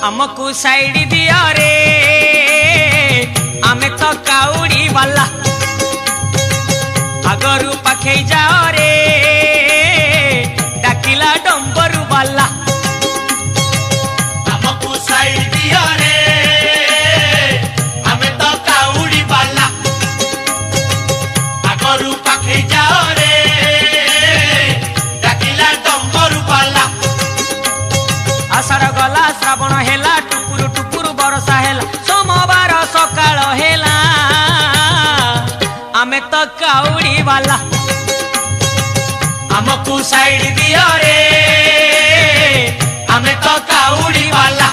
हमको साइड दिया रे आमे तो काउड़ी वाला आगरू पाखे जाओ रे डाकिला डंबरू वाला हमको साइड दिया रे आमे तो काउड़ी वाला आगरू पाखे जाओ रे डाकिला डंबरू वाला आषाढ़ गला श्रावण हेला टुकुरु टुकुरु बरसा हेला सोमवार सकाळ हेला आमे तो काउड़ी वाला हमको साइड दिया रे आमे तो काउड़ी वाला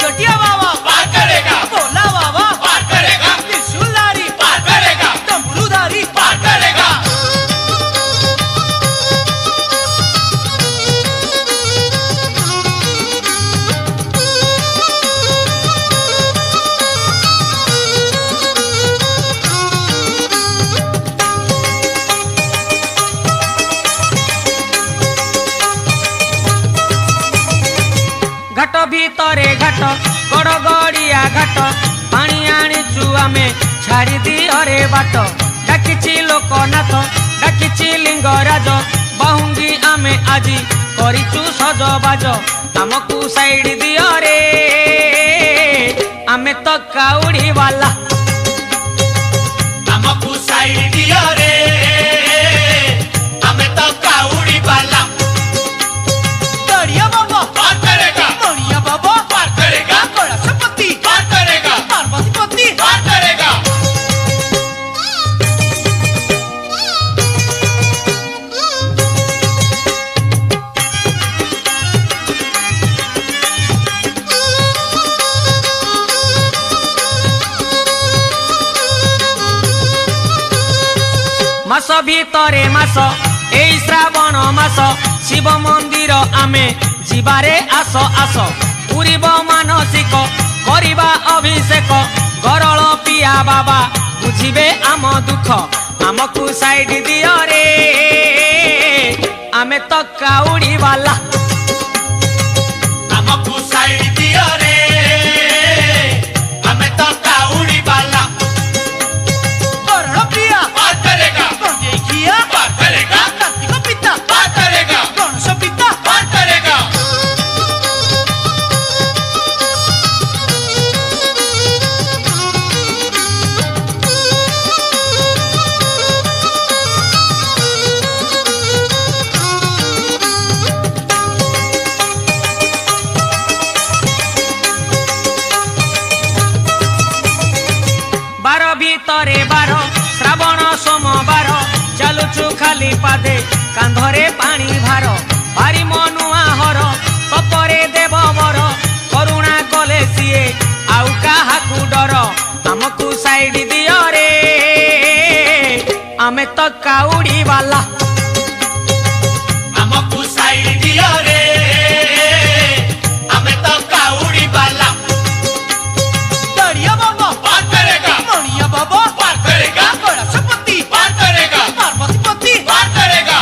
चोटिया बाबा पार करेगा भोला बाबा पार करेगा त्रिशूलधारी पार करेगा डमरूधारी पार करेगा घाट भीतरे घाट गड़गड़िया घाट पानी आनीचु आमे छाड़ी दियो रे बाट डाकिची लोकनाथ डाकिची लिंगराज बहुंगी आमे आजी करिचु सजबाज आमकु साइड दियो रे आमे तो काउड़ी वाला हमको साइड दिया रे आमे तो काउड़ी वाला दरिया बाबा पार करेगा मणिया बाबा पार करेगा कैलाशपति पार करेगा पार्वतीपति पार करेगा मास भीतरे मास एई श्रावण मास शिव मंदिर आमे जीवारे आस आस पूरीब मानसिक करिबा अभिषेक गरल पिया बाबा बुझिबे आम दुख आमकु साइड दियो रे आमे तो काउड़ी वाला हमको साइड दिया रे आमे तो काउड़ी वाला गरल पिया पार करेगा गंगेखिया पार करेगा कार्तिक पिता पार करेगा गणेश पिता पार करेगा बार भीतरे बार श्रावण सोमवार चालुचु खाली पादे कांधरे पानी भार भारी मनुआ हर कपरे देव बर करुणा कले सीए आउ काहाकु डर आमकु साइड दियो रे आमे तो काउड़ी वाला हमको साइड दिया रे आमे तो काउड़ी वाला दरिया बाबा पार करेगा मणिया बाबा पार करेगा कैलाशपति पार करेगा पार्वतीपति पार करेगा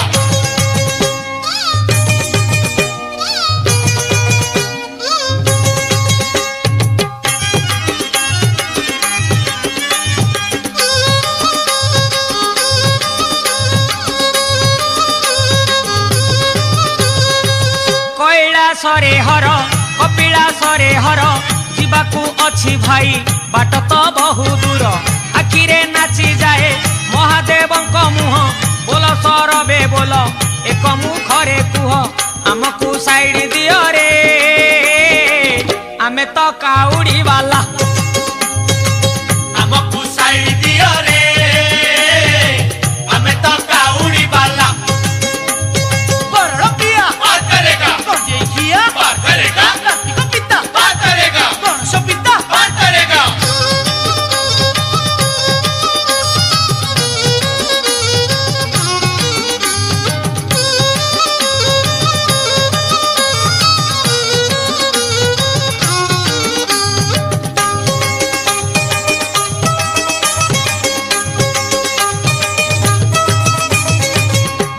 कैलासरे हर कपिलासरे हर जीवाकू अछि भाई बाट तो बहु दूर आखिरे नाची जाए महादेवंक मुह बोल सरबे बोल एक मुखरे कुह आमकु साइड दियो रे आमे तो काउड़ी वाला हमको साइड दिया रे आमे तो काउड़ी वाला गरल पिया पार करेगा गंगेखिया पार करेगा कार्तिक पिता पार करेगा गणेश पिता पार करेगा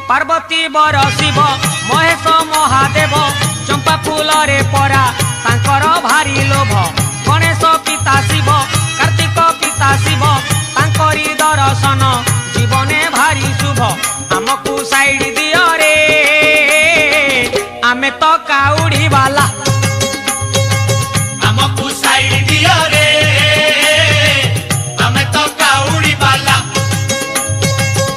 पार्वती बर शिव महेश महादेव चंपा फूल रे परा ତାଙ୍କର ଭାରି ଲୋଭ ଗଣେଶ ପିତା ଶିବ କାର୍ତ୍ତିକ ପିତା ଶିବ ତାଙ୍କରି ଦର୍ଶନ ଜୀବନେ ଭାରି ଶୁଭ ଆମକୁ ସାଇଡ ଦିଅ ରେ ଆମେ ତ କାଉଡି ବାଲା ଆମକୁ ସାଇଡ ଦିଅ ରେ ଆମେ ତ କାଉଡି ବାଲା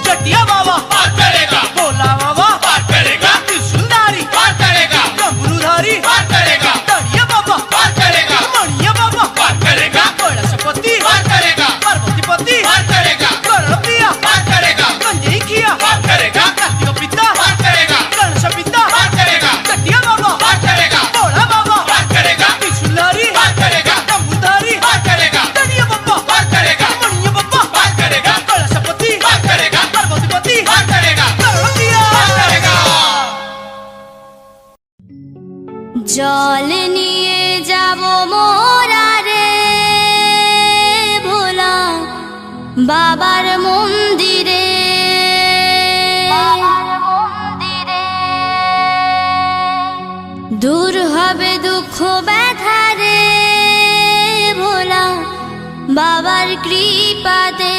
चटिया बाबा पार करेगा भोला बाबा पार करेगा त्रिशूलधारी पार करेगा डमरूधारी पार करेगा तड़िया बाबा पार करेगा मणिया बाबा पार करेगा कैलाशपति पार करेगा पार्वतीपति पार करेगा गणप्रिया पार करेगा गंजई किया पार करेगा कार्तिक पिता पार करेगा गणेश पिता पार करेगा चटिया बाबा पार करेगा भोला बाबा पार करेगा त्रिशूलधारी पार करेगा डमरूधारी पार करेगा तड़िया बाबा पार करेगा मणिया बाबा पार करेगा कैलाशपति पार करेगा पार्वतीपति पार करेगा गणप्रिया पार करेगा জল নিয়ে যাব মোরা রে ভোলা বাবার মন্দিরে দূর হবে দুঃখ ব্যথা রে ভোলা বাবার কৃপাতে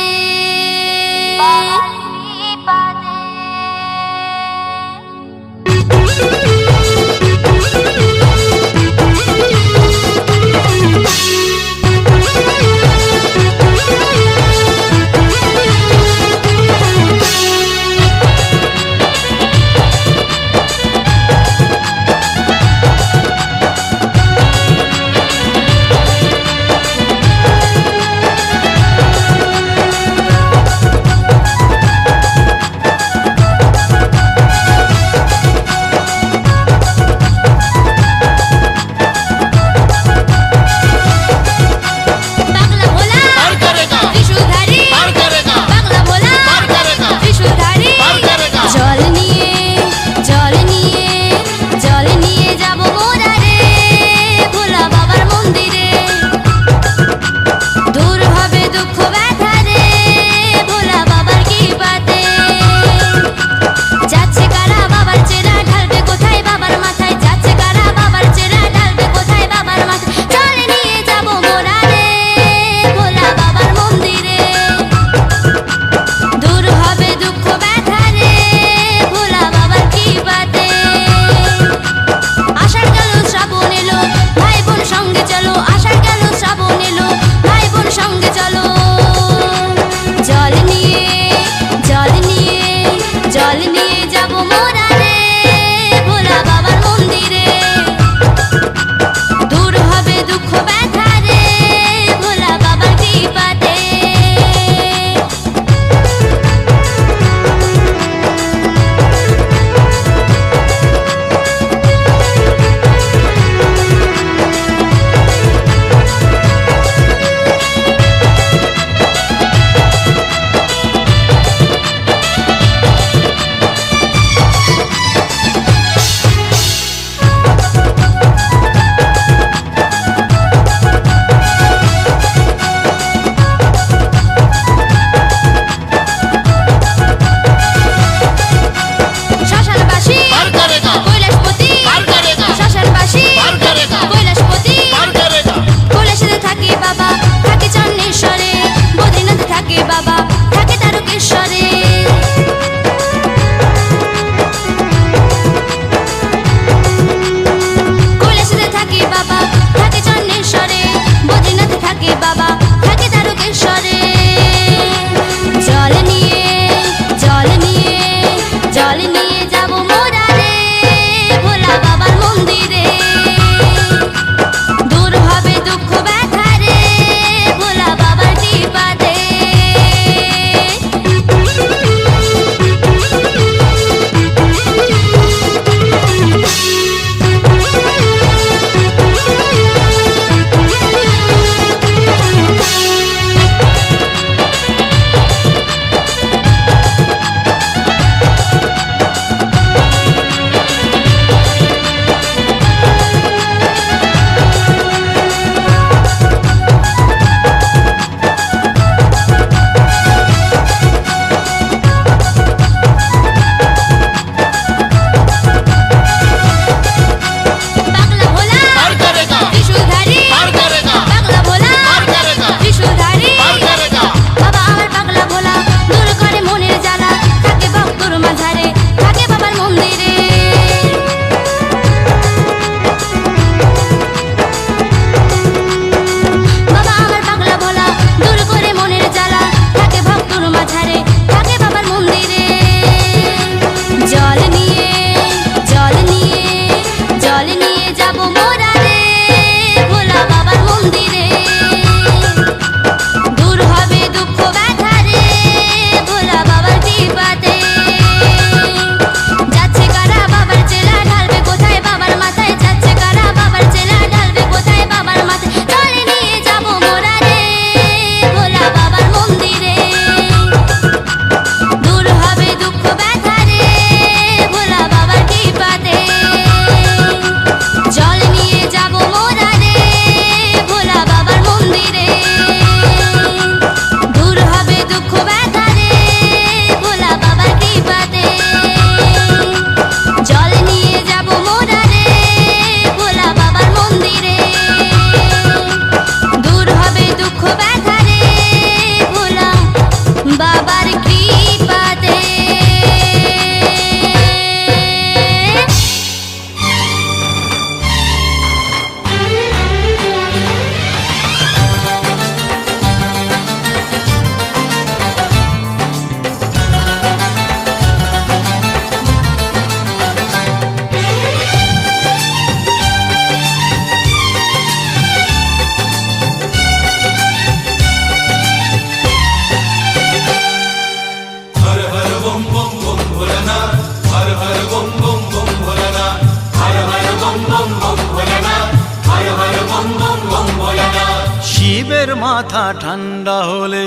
মাথা ঠান্ডা হলে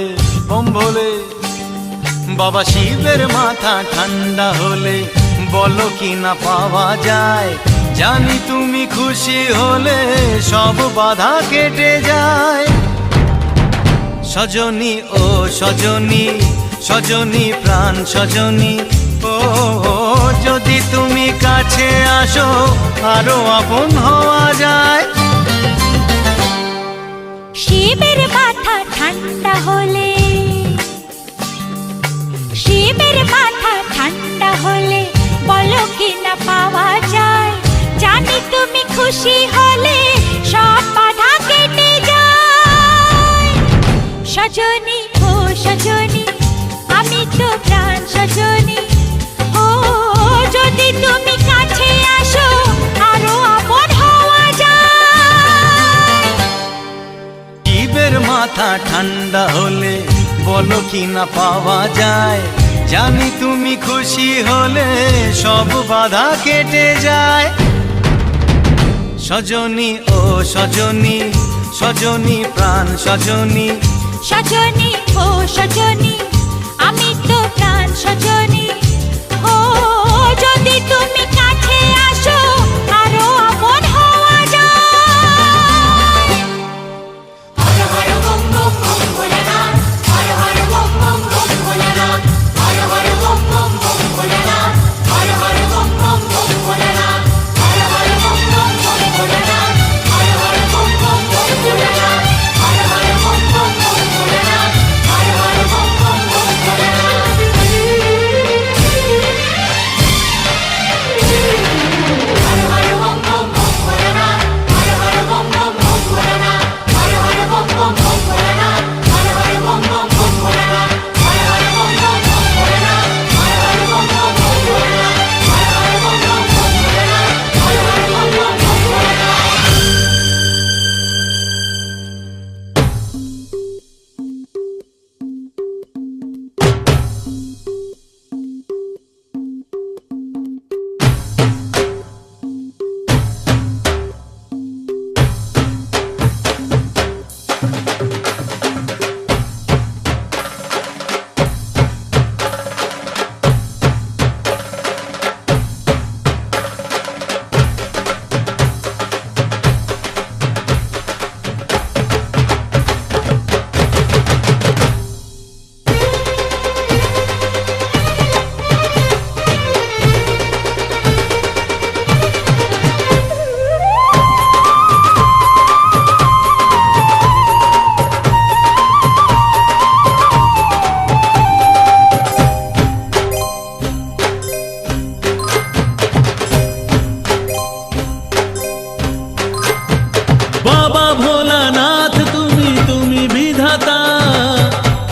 বোম ভোলে, বাবা শিবের মাথা ঠান্ডা হলে বলো কি না পাওয়া যায়। জানি তুমি খুশি হলে সব বাধা কেটে যায়। সজনী ও সজনী, সজনী প্রাণ সজনী, ও যদি তুমি কাছে আসো আরো আপন হওয়া যায়। শিবের মাথা ঠান্ডা হলে, শিবের মাথা ঠান্ডা হলে বলো কি না পাওয়া যায়। জানি তুমি খুশি হলে সব বাধা কেটে যায়। সজনী ও সজনী, আমি তো প্রাণ সজনী, ও যদি তুমি কাছে আসো আরো আপন হওয়া যায়। শিবের মাথা ঠান্ডা হলে বলো কি না পাওয়া যায়। জানি তুমি খুশি হলে সব বাধা কেটে যায়। সজনী ও সজনী, সজনী প্রাণ সজনী, সজনী ও সজনী, আমি তো প্রাণ সজনী, ও যদি তুমি কাছে আসো আরো আপন হওয়া যায়। হর হর বম বম বম ভোলেনাথ, হর হর বম বম বম ভোলেনাথ, হর হর বম বম বম ভোলেনাথ, হর হর বম বম বম ভোলেনাথ, হর হর বম বম বম ভোলেনাথ, হর হর বম বম বম ভোলেনাথ, হর হর বম বম বম ভোলেনাথ, হর হর বম বম বম ভোলেনাথ।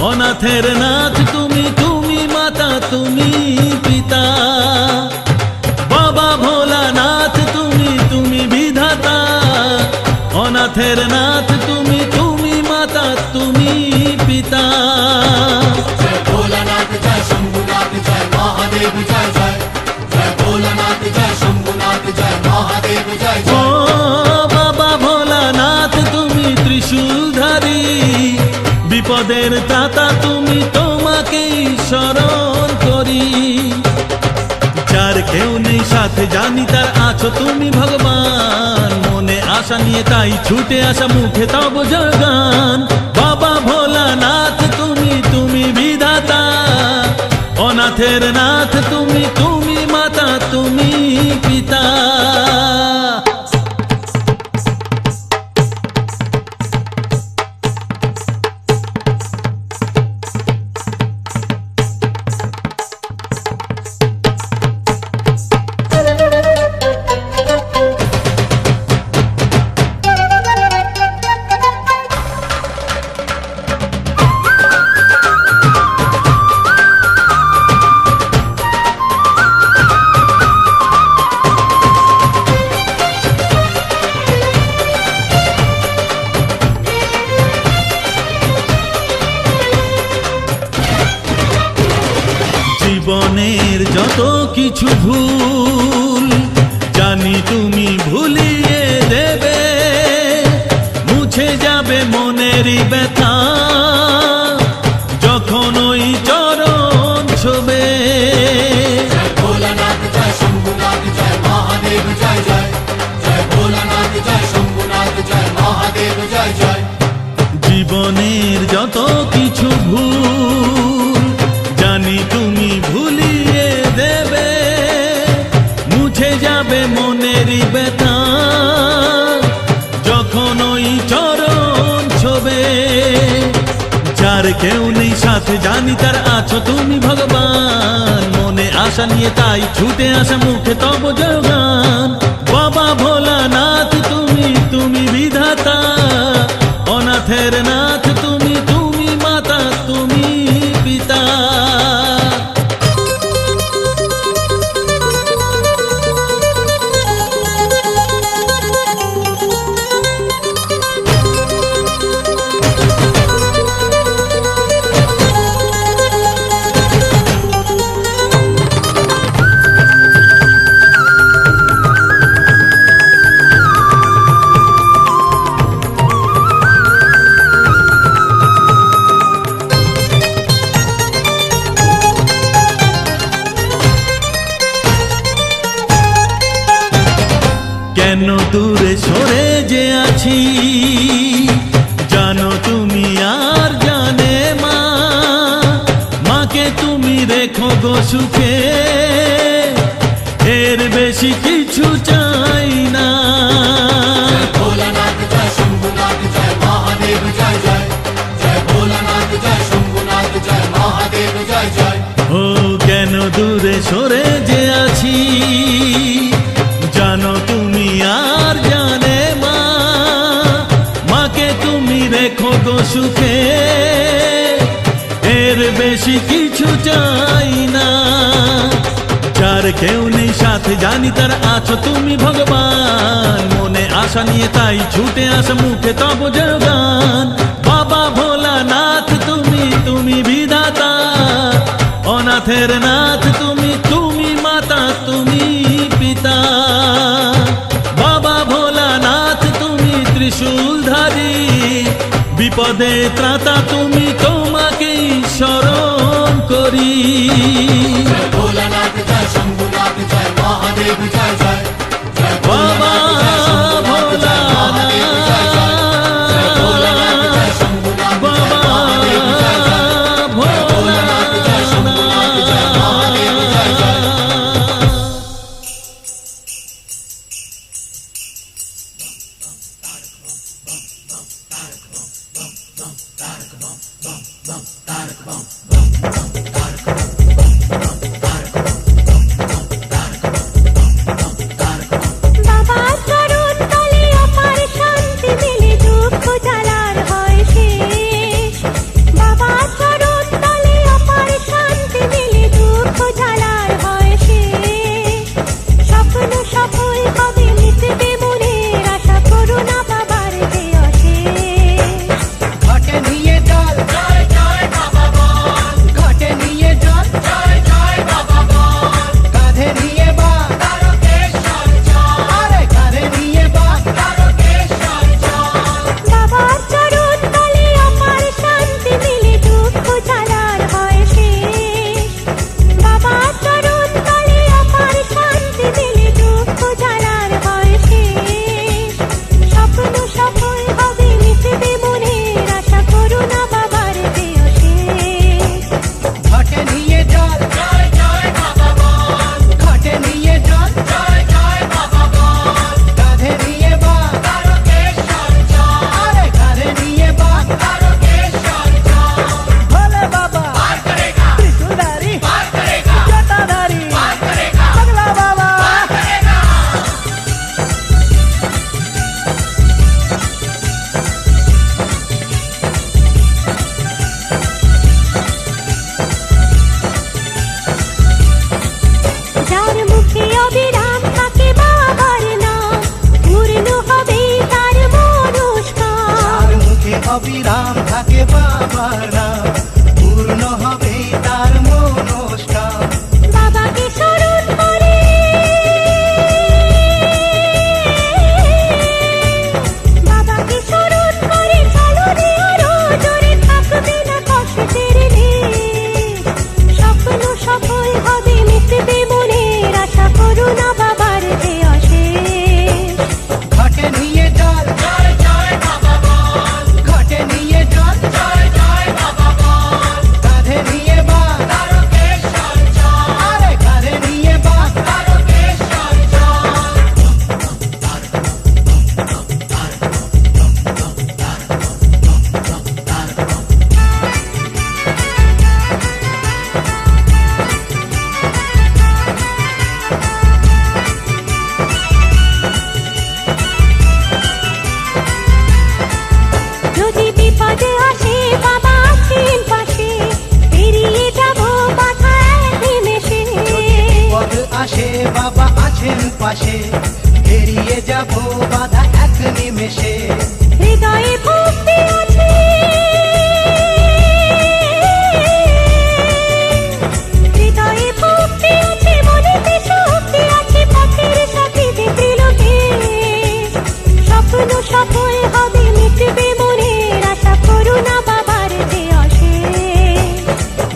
অনাথের নাথ তুমি, তুমি মাতা তুমি পিতা। বাবা ভোলানাথ তুমি, তুমি বিধাতা। অনাথের নাথ তুমি, তুমি মাতা তুমি পিতা। জয় ভোলানাথ জয় শম্ভুনাথ জয় মহাদেব জয় জয়, জয় ভোলানাথ জয় শম্ভুনাথ জয় মহাদেব জয় ও জয়। বাবা ভোলানাথ তুমি ত্রিশূলধারী, বিপদের ত্রাতা তুমি, তোমাকেই শরণ করি। যার কেউ নেই সাথে জানি তার আছো তুমি ভগবান। মনে আশা নিয়ে তাই ছুটে আসা মুখে তব জয়গান। বাবা ভোলানাথ তুমি, তুমি বিধাতা। অনাথের নাথ তুমি, তুমি মাতা তুমি পিতা। জীবনের যত কিছু ভুল জানি তুমি ভুলিয়ে দেবে, মুছে যাবে মনের এই ব্যথা যখন ওই চরণ ছোবে। জয় ভোলানাথ জয় শম্ভুনাথ জয় মহাদেব জয় জয়, জয় ভোলানাথ জয় শম্ভুনাথ জয় মহাদেব জয় জয়। জীবনের যত কিছু ভুল জানি তুমি ভুলিয়ে দেবে, মুছে যাবে মনেরই ব্যথা যখন ওই চরণ ছোবে। যার কেউ নেই সাথে জানি তার আছো তুমি ভগবান, মনে আশা নিয়ে তাই ছুটে আসা মুখে তব জয়গান। বাবা ভোলানাথ তুমি, তুমি বিধাতা, অনাথের নাথ তুমি, তুমি মাতা, তুমি পিতা। কেন দূরে সরে যে আছি জানো তুমি আর জানে মা, মাকে তুমি রেখো গো সুখে, এর বেশি কিছু চাই না। জয় ভোলানাথ জয় শম্ভুনাথ জয় মহাদেব জয় জয়, জয় ভোলানাথ জয় শম্ভুনাথ জয় মহাদেব জয় জয়। ও কেন দূরে সরে যে আছি জানো তুমি আর জানে মা, মাকে তুমি রেখো গো সুখে, এর বেশি কিছু চাই না। যার কেউ নেই সাথে জানি তার আছো তুমি ভগবান, মনে আশা নিয়ে তাই ছুটে আসা মুখে তব জয়গান। বাবা ভোলানাথ তুমি, তুমি বিধাতা, অনাথের নাথ তুমি, তুমি মাতা, তুমি পিতা। বাবা ভোলানাথ তুমি ত্রিশূলধারী, বিপদে ত্রাতা তুমি, তোমাকেই শরণ করি। জয় ভোলানাথ জয় শম্ভুনাথ জয় মহাদেব জয় জয়, জয় বাবা ভোলানাথ জয় ভোলানাথ জয় শম্ভুনাথ বাবা ভোলানাথ জয় শম্ভুনাথ জয় মহাদেব জয় জয়। বাবার চরণ তলে অপার শান্তি দিলে দুঃখ জ্বালার হয় শেষ। বাবার চরণ তলে অপার শান্তি দিলে দুঃখ জ্বালার হয় শেষ। স্বপ্ন সফল হবে মিটবে মনের আশা, করো না বাবার যে অশেষ। ঘটে নিয়ে জল জয় জয় বাবা বল, ঘটে নিয়ে জল জয় জয় বাবা বল, কাঁধে নিয়ে বা তারকেশ্বর চল, আরে কাঁধে নিয়ে বা তারকেশ্বর চল। বাবার চরণ তলে অপার শান্তি দিলে দুঃখ জ্বালার হয় শেষ। বাবার চরণ তলে অপার শান্তি দিলে দুঃখ জ্বালার হয় শেষ। স্বপ্ন সফল হবে মিটবে মনের আশা, করো না বাবার যে অশেষ। ঘটে নিয়ে জল জয় জয় বাবা বল, ঘটে নিয়ে জল জয় জয় বাবা বল, কাঁধে নিয়ে বা তারকেশ্বর চল, আরে কাঁধে নিয়ে বা তারকেশ্বর চল। ভোলে বাবা পার করেগা, ত্রিশূলধারী পার করেগা, জটাধারী পার করেগা, পাগলা বাবা পার করেগা। যার মুখে অবিরাম থাকে বাবার নাম, পূর্ণ হবে তার মনস্কার। তার মুখে অবিরাম থাকে বাবার নাম, পূর্ণ হবে তার মনস্কার। বাবাকে স্মরণ করে, বাবাকে স্মরণ করে চলো রে আরো পাশে, বেরিয়ে যাব বাধা এক নিমেষে। হৃদয়ে ভক্তি আছে, হৃদয়ে ভক্তি আছে, মনেতে শক্তি আছে, পথের সাথে যেতে লোকে স্বপ্ন সফল হবে, মিটবে মনের আশা, করুণা বাবার যে অশেষ।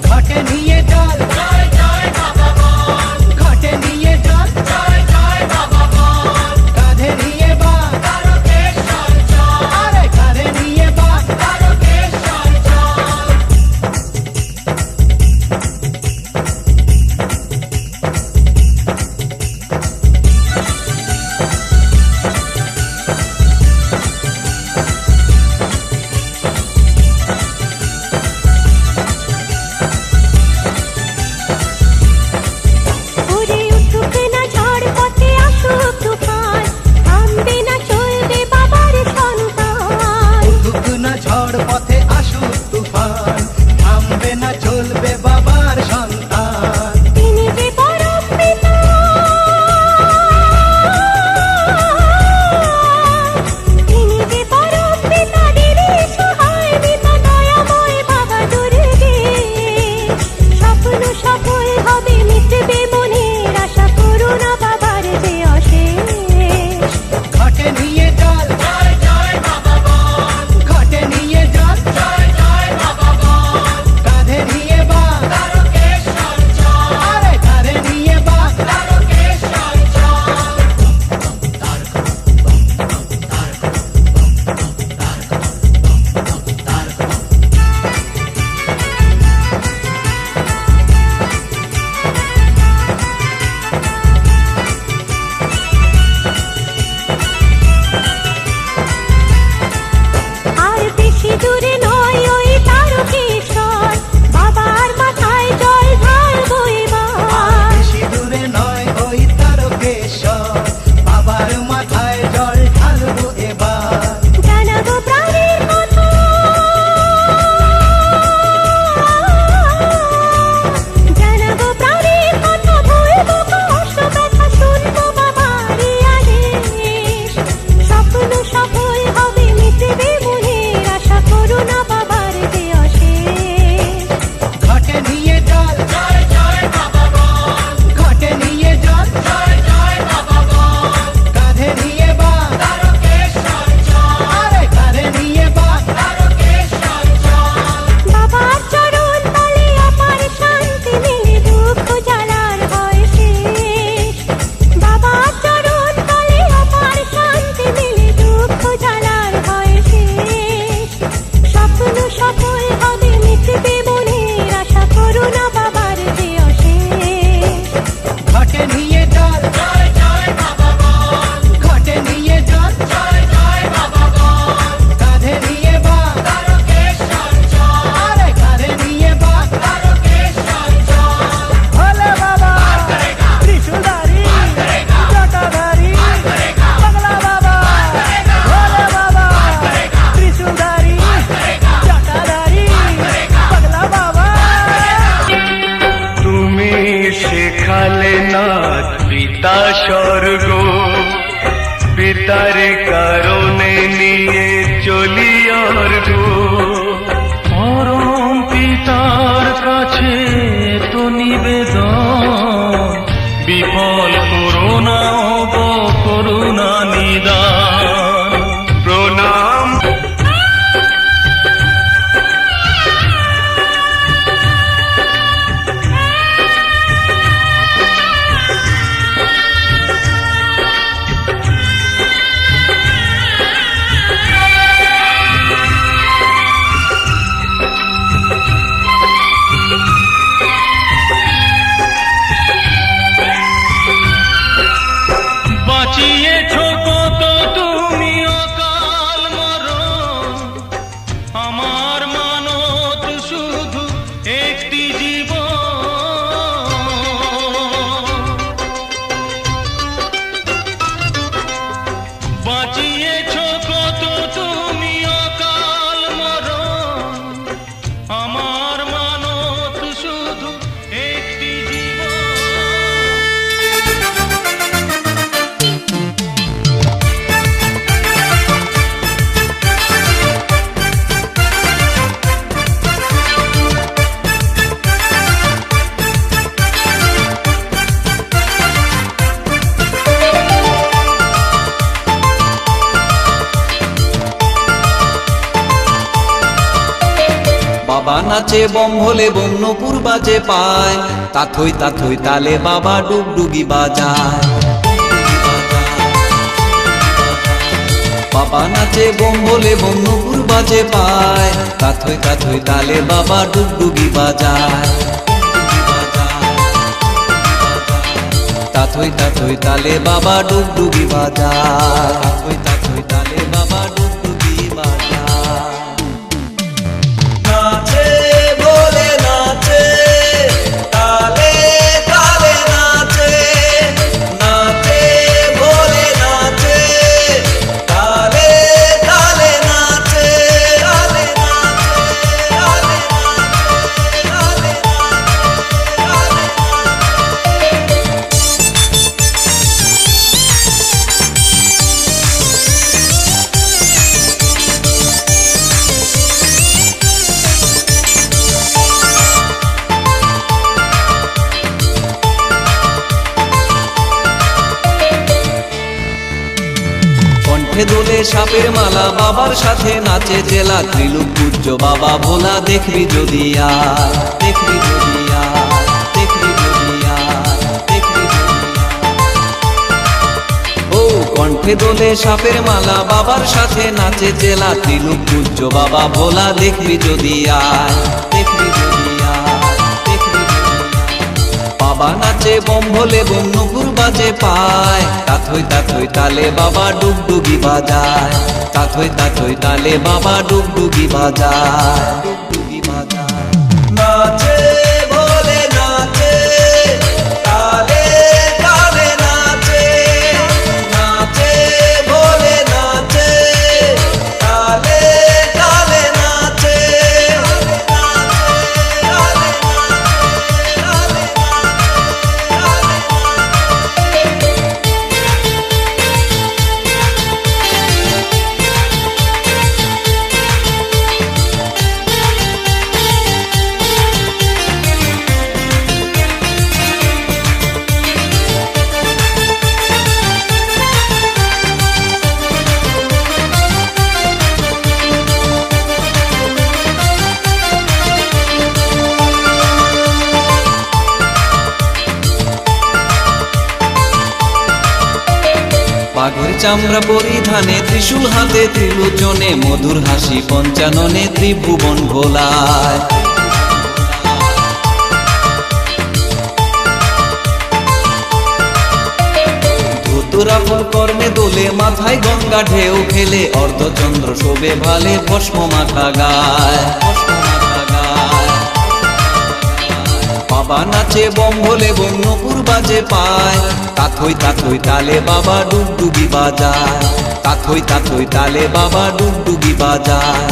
ঘটে নিয়ে জল জয় জয় বাবা বল, ঘটে নিয়ে জল জয় জয় বাবা বল, কাঁধে নিয়ে বা তারকেশ্বর চল, আরে কাঁধে নিয়ে বা তারকেশ্বর চল। উড়ে উঠুক না ঝড়, পথে আসুক তুফান, থামবে না চলবে বাবার সন্তান। উঠুক না ঝড়, পথে আসুক তুফান, থামবে না চলবে বাবার সন্তান। তিনি যে পরম পিতা, তিনি যে পরম পিতা, দিলে সহায় পিতা, দয়াময় বাবা দুর্গেশ। স্বপ্ন সফল হবে, মিটবে মনের আশা, করুণা বাবার যে অশেষ। ঘটে নিয়ে জল জয় জয় বাবা বল, ঘটে নিয়ে জল জয় জয় বাবা বল, কাঁধে নিয়ে বা তারকেশ্বর চল, আরে কাঁধে নিয়ে বা তারকেশ্বর চল। আর বেশি দূরে নয় ওই তারকেশ্বর, বাবার মাথায় জল ঢালবো এবার। বেশি দূরে নয় ওই তারকেশ্বর, বাবার মাথায় জল ঢালবো এবার। জানাবো প্রাণের কথা, জানাবো প্রাণের কথা, ভুলবো কষ্ট ব্যথা, শুনবো বাবারই আদেশ। স্বপ্ন সফল হবে, মিটবে মনের আশা, করুণা বাবার যে অশেষ। ঘটে নিয়ে জল জয় জয় বাবা বল, ঘটে নিয়ে জল জয় জয় বাবা বল, কাঁধে নিয়ে বা তারকেশ্বর চল, আরে কাঁধে নিয়ে বা তারকেশ্বর চল। বাবার চরণ তলে অপার শান্তি মিলে, দুঃখ জ্বালার হয় শেষ। বাবার চরণ তলে অপার শান্তি মিলে, দুঃখ জ্বালার হয় শেষ। স্বপ্ন সফল হবে, মিটবে মনের আশা, করুণা বাবার যে অশেষ। ঘটে নিয়ে জল জয় জয় বাবা বল, ঘটে নিয়ে জল জয় জয় বাবা বল, কাঁধে নিয়ে বা তারকেশ্বর চল, আরে কাঁধে নিয়ে বা তারকেশ্বর চল। ভোলে বাবা ত্রিশূলধারী, জটাধারী, পাগলা বাবা, ভোলে বাবা ত্রিশূলধারী, জটাধারী, পাগলা বাবা। তুমি শেখালে না পিতা স্বর্গ, পিতার কারণে নিয়ে চলি অর্ঘ। পরম পিতার কাছে তো নিবেদন, বিফল করুণা করুণা নিদান। প্রণাম। বাবা নাচে বম ভোলে বম নূপুর বাজে পায়, তাথই তাথই তালে বাবা ডুগডুগি বাজায়। বাবা নাচে বম ভোলে বম নূপুর বাজে পায়, তাথই তাথই তালে বাবা ডুগডুগি বাজায়। তাথই তাথই তালে বাবা ডুগডুগি বাজায়, তাথই তাথই তালে বাবা ডুগডুগি বাজায়। নাচে বলে নাচে তালে তালে নাচে, নাচে বলে নাচে তালে তালে নাচে, তালে নাচে, তালে নাচে, তালে কণ্ঠে দোলে সাপের মালা বাবার সাথে নাচে জেলা, ত্রিলোক পূজ্য বাবা ভোলা দেখবি যদি আর, দেখবি যদি আর, দেখবি যদি আর, দেখবি যদি আর। ও কণ্ঠে দোলে সাপের মালা বাবার সাথে নাচে জেলা, ত্রিলোক পূজ্য বাবা ভোলা দেখবি যদি আর, দেখবি যদি আর, দেখবি যদি আর। বাবা নাচে বম ভোলে বম নূপুর বাজে পায়, তাথই তাথই তালে বাবা ডুগডুগি বাজায়, তাথই তাথই তালে বাবা ডুগডুগি বাজায়, ডুগডুগি বাজায়। নাচে ভোলে নাচে তালে তালে নাচে, নাচে ভোলে নাচে তালে তালে নাচে, তালে নাচে, বাঘের চামড়া পরিধানে ত্রিশূল হাতে ত্রিলোচনে, মধুর হাসি পঞ্চাননে ত্রিভুবন ভোলায়। ধুতুরা ফুল কর্ণে দোলে মাথায় গঙ্গা ঢেউ খেলে, অর্ধচন্দ্র শোভে ভালে ভস্ম মাখা গায়, ভস্ম মাখা গায়। বাবা নাচে বম ভোলে বম নূপুর বাজে পায়, তাথই তাথই তালে বাবা ডুগডুগি বাজায়, তাথই তাথই তালে বাবা ডুগডুগি বাজায়।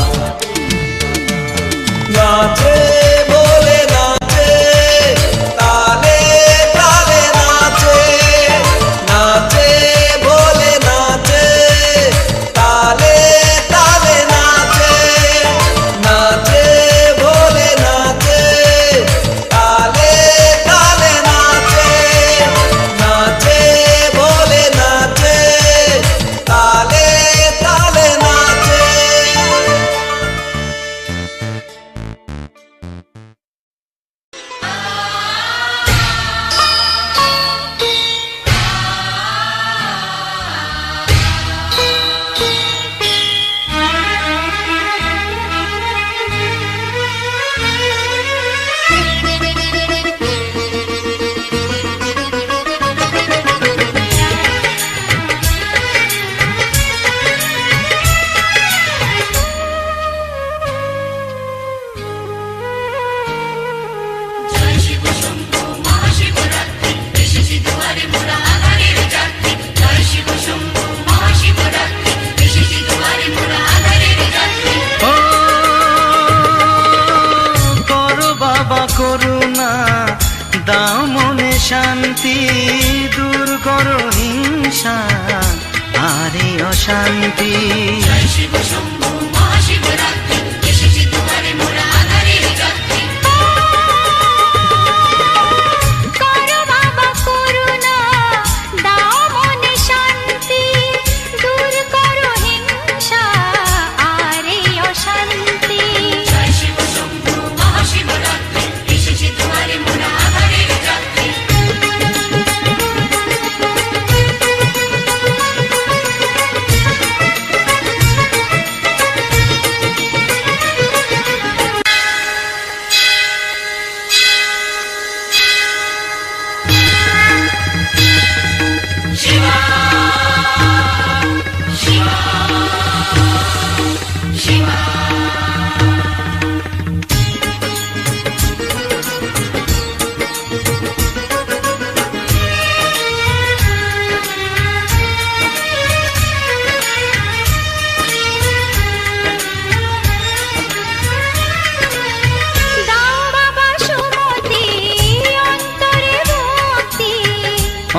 নাচে বলে নাচে তালে তালে নাচে, নাচে বলে নাচে তালে তালে নাচে, নাচে বলে নাচে তালে তালে নাচে, নাচে বলে নাচে তালে তালে নাচে। করুণা দাও মনে শান্তি, দূর করো হিংসা আরে অশান্তি। করো বাবা করুণা, দাও মনে শান্তি, দূর করো হিংসা আরে অশান্তি। জয় শিব শম্ভু পিসিমা। দাও বাবা সুমতি অন্তরে ভক্তি,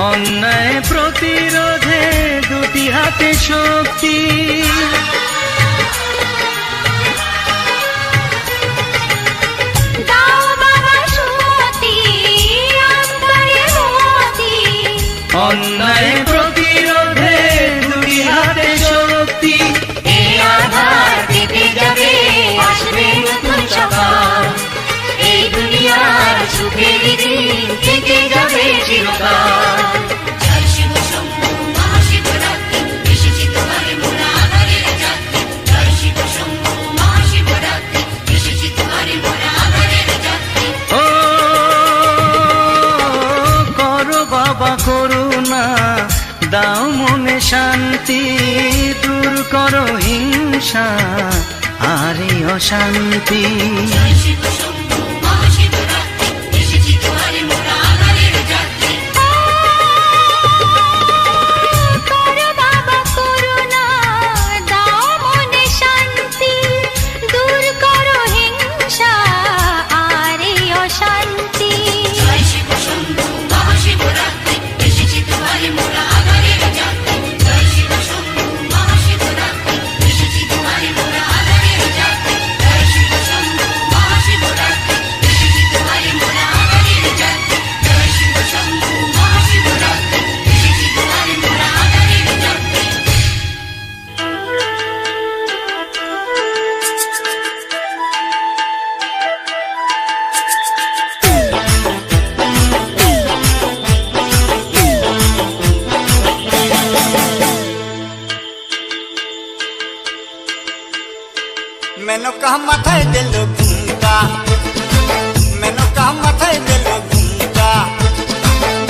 অন্যায় প্রতিরোধে দুটি হাতে শক্তি। দাও বাবা সুমতি অন্তরে ভক্তি, অন্যায় প্রতিরোধে দুটি হাতে শক্তি। এই আধার কেটে যাবে, আসবে নতুন সকাল। এই দুনিয়ার সুখের দিন থেকে যাবে চিরকাল। জয় শিব শম্ভু মহাশিবরাত্রি, এসেছি তোমারে মোরা আধারের যাত্রী। জয় শিব শম্ভু মহাশিবরাত্রি, এসেছি তোমারে মোরা আধারের যাত্রী। ও করো বাবা করুণা, দাও মনে শান্তি, দূর করো হিংসা আর এই অশান্তি। জয় শিব শম্ভু মহাশিবরাত্রি, এসেছি তোমারে মোরা আধারের যাত্রী। করো বাবা করুণা, দাও মনে শান্তি, দূর করো হিংসা আর এই অশান্তি। জয় শিব শম্ভু মহাশিবরাত্রি, এসেছি তোমারে মোরা আধারের যাত্রী। জয় শিব শম্ভু মহাশিবরাত্রি, এসেছি তোমারে মোরা আধারের যাত্রী। জয় শিব শম্ভু মহাশিবরাত্রি, এসেছি তোমারে মোরা আধারের যাত্রী। জয় শিব শম্ভু মহাশিবরাত্রি, এসেছি তোমারে মোরা আধারের যাত্রী। মেনকা মাথায় দিল ঘুমটা, মেনকা মাথায় দিল ঘুমটা,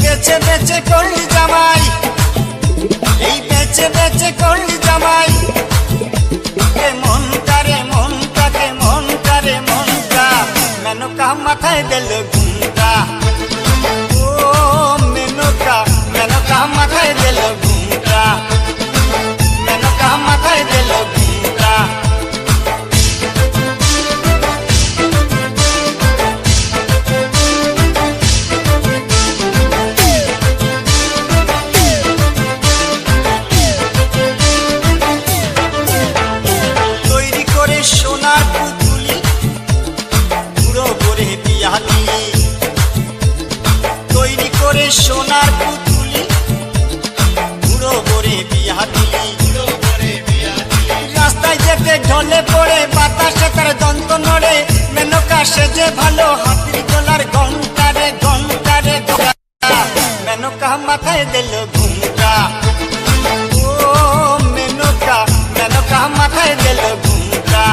বেচে বেচে করলি জামাই, এই বেচে বেচে করলি জামাই। কে মনটা রে মনটা, কে মনটা রে মনটা, মেনকা মাথায় দিল ঘুমটা। ও মেনকা, মেনকা মাথায় দিল ঘুমটা, মেনকা মাথায় দিল ঘুমটা। তৈরি করে সোনার পুতুলি, পুরো করে বিয়া দিলি। তৈরি করে সোনার পুতুলি, পুরো করে বিয়া দিলি। রাস্তায় যেতে ঢলে পড়ে, বাতাসে তার দন্ত নড়ে, মেনকা সেজে ভালো হাতির গলার ঘন্টা রে ঘন্টা রে ঘন্টা। মেনকা মাথায় দিল ঘুমটা। ও মেনকা, মেনকা মাথায় দিল ঘুমটা,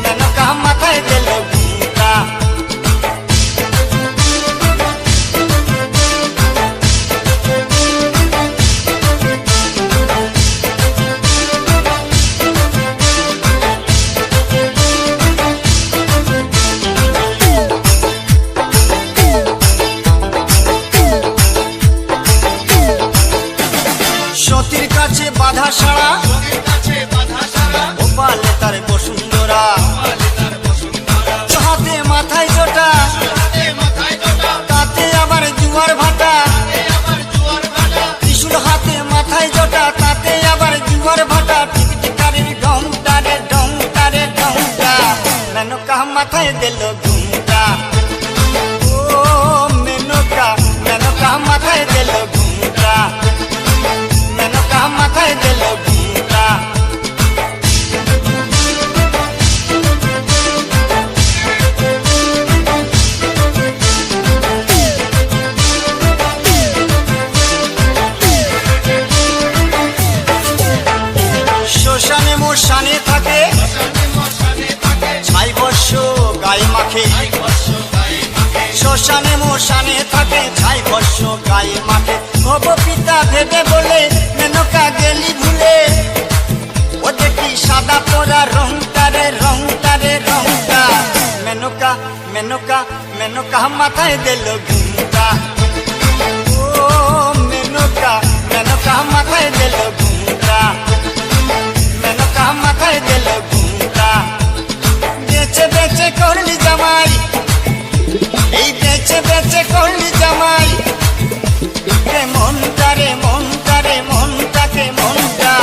মেনকা মাথায় দিল ঘুমটা। সতীর কাছে বাধা সারা, গোপালে তার বসুন্ধরা। হাতে মাথায় জোটা, তাতে আবার জুয়ার ভাটা। ত্রিশূল হাতে মাথায় জোটা, তাতে আবার জুয়ার ভাটা। টিকটিকারের ঢংটা রে ঢংটা রে ঢংটা, মেনকা মাথায় দিল ঘুমটা। ও মেনকা, মেনকা মাথায় দিল ঘুমটা, মেনকা মাথায় দিল ঘুমটা। শ্মশানে মশানে থাকে, ছাই বর্ষ গায়ে মাখে। শ্মশানে মশানে থাকে, ছাই বর্ষ গায়ে মাখে। ভব পিতা ভেবে বলে, মেনকা গেলি ভুলে, ও দেখি সাদা পরা মেনকা মেনকা মাথায় দিল ঘুমটা ও মেনকা মেনকা মাথায় দিল ঘুমটা মেনকা মাথায় দিল ঘুমটা বেচে বেচে করলি জামাই এই বেচে বেচে করলি জামাই রে মনটা রে মনটা রে মনটাকে মনটা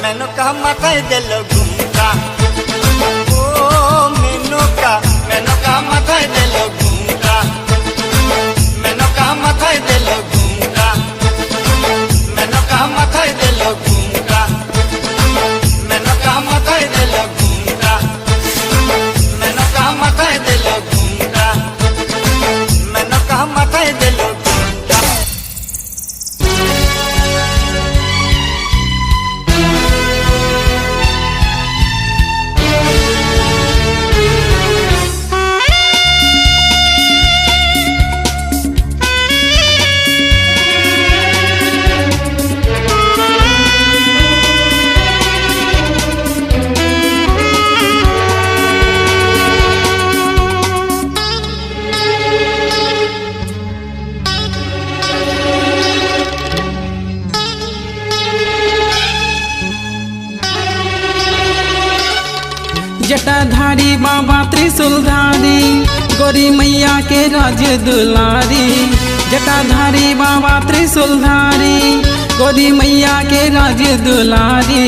মেনকা মাথায় দিল ঘুমটা ও মেনকা মেনকা মাথায় দিল ঘুমটা মেনকা মাথায় দিল ঘুমটা মেনকা মাথায় দিল ঘুমটা মেনকা মাথায় দিল ঘুমটা মেনকা মাথায় দিল ঘুমটা মেনকা মাথায় দিল ঘুমটা जटाधारी बाबा त्रिशूलधारी गोरी मैया के राज दुलारी जटाधारी बाबा त्रिशूलधारी गोरी मैया के राज दुलारी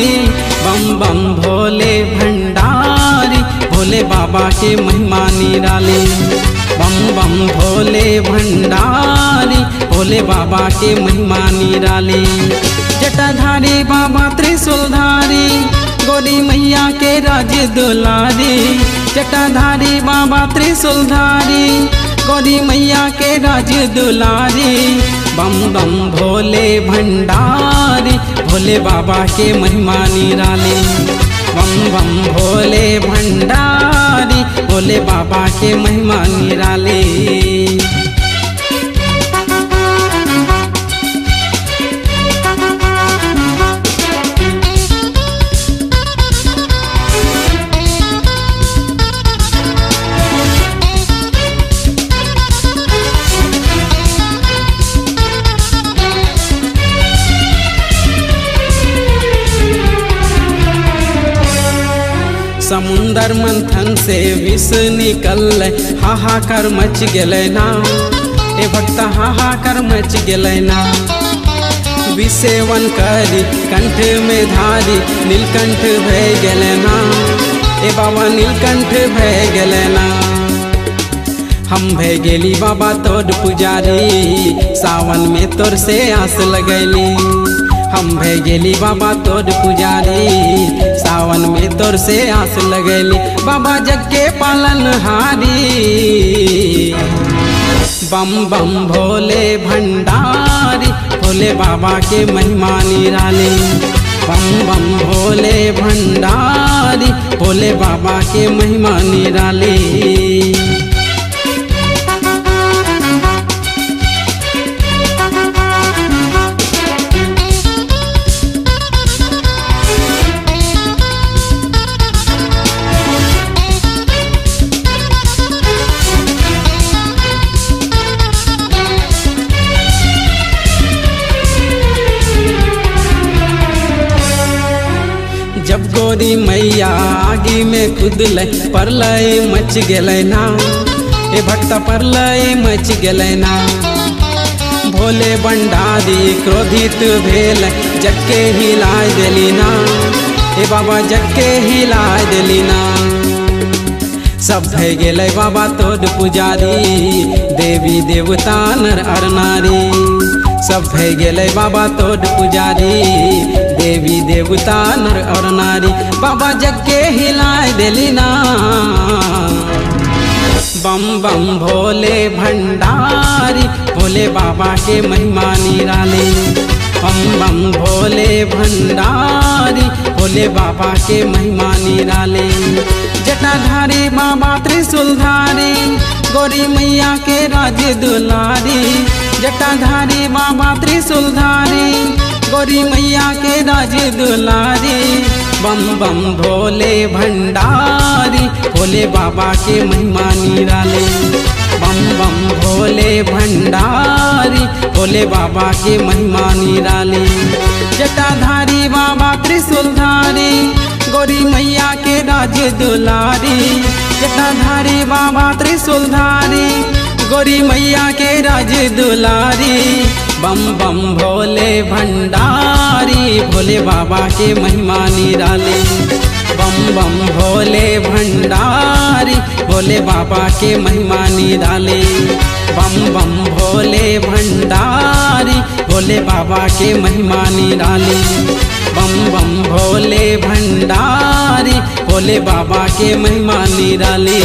बम बम भोले भंडारी भोले बाबा के महिमा निराली बम बम भोले भंडारी भोले बाबा के महिमा निराली जटाधारी बाबा त्रिशूलधारी गोरी मैया के राज दुलारी जटाधारी बाबा त्रिशूलधारी गोरी मैया के राज दुलारी बम बम भोले भंडारी भोले बाबा के महिमा निराली बम बम भोले भंडारी भोले बाबा के महिमा निराली समुंदर मंथन से विष निकल हाहाकार मच गेलै ना ए भक्ता हाहाकार मच गेलै ना विसेवन करी कंठ में धारी नीलकंठ भय गेलै ना ए बाबा नीलकंठ भय गेलै ना हम भय गेली बाबा तोर पुजारी सावन में तोर से आस लगैली हम भय गेली बाबा तोर पुजारी सावन में तोर से आस लगैली बाबा जग के पालनहारी बम बम भोले भंडारी भोले बाबा के महिमा निराली बम बम भोले भंडारी भोले बाबा के महिमा निराली जब गोरी मैया आगी में कूदलै प्रलय मच गेलै ना ए भक्ता प्रलय मच गेलै ना भोले भंडारी क्रोधित भेल जग के हिलाय देली ना ए बाबा जग के हिलाय देली ना सब भय गेलै बाबा तोर पुजारी देवी देवता नर अर नारी सब भय गेलै बाबा तोर पुजारी देवी देवता नर और नारी बाबा जग के हिलाय देली ना बम बम भोले भंडारी भोले बाबा के महिमा निराली बम बम भोले भंडारी भोले बाबा के महिमा निराली जटाधारी बाबा त्रिशूलधारी गोरी मैया के राज दुलारी जटाधारी बाबा त्रिशूलधारी गोरी मैया के राज दुलारी बम बम भोले भंडारी भोले बाबा के महिमा निराले बम बम भोले भंडारी भोले बाबा के महिमा निराले जटाधारी बाबा त्रिशूलधारी गौरी मैया के राज दुलारी जटाधारी बाबा त्रिशूलधारी गौरी मैया के राज दुलारी बम बम भोले भंडारी भोले बाबा के महिमा निराले बम बम भोले भंडारी भोले बाबा के महिमा निराले बम बम भोले भंडारी भोले बाबा के महिमा निराले बम बम भोले भंडारी भोले बाबा के महिमा निराले।